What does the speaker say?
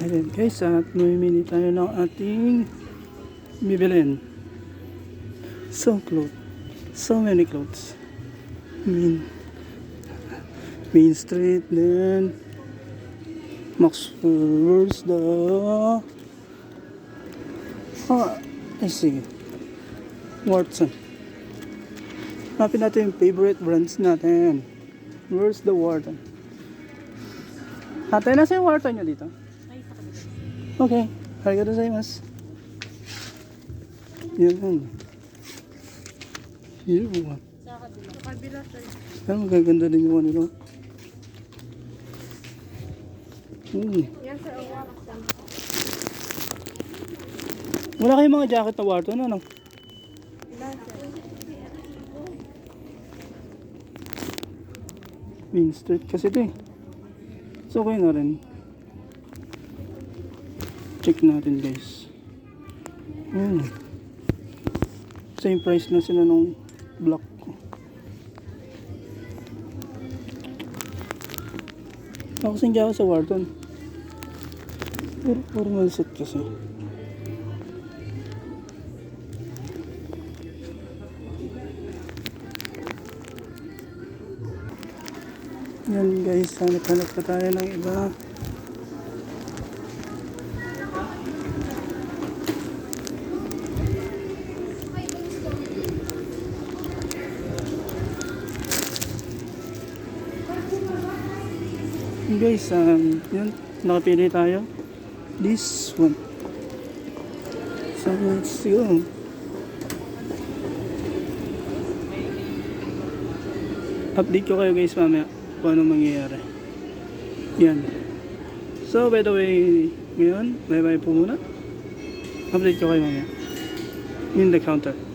Ayan guys, at mamimili tayo ng ating bibilin. So many clothes. Main Street, then where's the I see Watson. Hanapin natin yung favorite brands natin. Where's the Warden? Ate, nasa yung Warden nyo dito? Okay, arigatou gozaimasu. Yan. Yun. Sa kabila tayo. Pero magaganda din yung ano nila. Yan sa awakas lang. Wala kayong mga jacket na Warden, ano? Ilan sir? Main Street kasi ito eh. So okay na rin. Check natin guys. Same price na sila nung black ko. Ako kasing jacket sa Warden. Pero formal set kasi. Yan guys, hanap pa tayo ng iba. Guys, yan, nakapili tayo. This one. So let's go. Update ko kayo guys mamaya kung anong mangyayari. Yan. So by the way, ngayon, bye bye po muna. Update ko kayo mamaya in the counter.